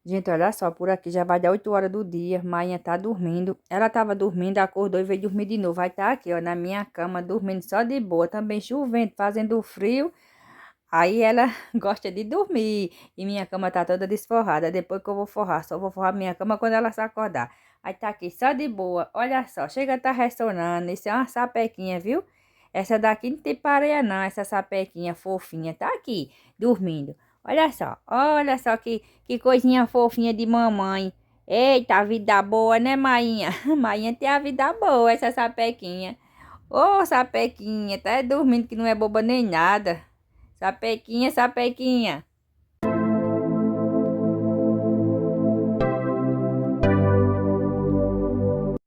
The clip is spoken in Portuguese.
Gente, olha só, por aqui já vai dar 8 horas do dia. Mainha tá dormindo. Ela tava dormindo, acordou e veio dormir de novo. Vai estar aqui, ó, na minha cama, dormindo só de boa. Também chovendo, fazendo frio. Aí ela gosta de dormir. E minha cama tá toda desforrada. Depois que eu vou forrar, só vou forrar minha cama quando ela se acordar. Aí tá aqui só de boa. Olha só, chega a tá ressonando. Isso é uma sapequinha, viu? Essa daqui não tem pareia não, essa sapequinha fofinha. Tá aqui, dormindo. Olha só que coisinha fofinha de mamãe. Eita, a vida boa, né, Mainha? Mainha tem a vida boa, essa sapequinha. Ô, sapequinha, tá dormindo que não é boba nem nada. Sapequinha, sapequinha.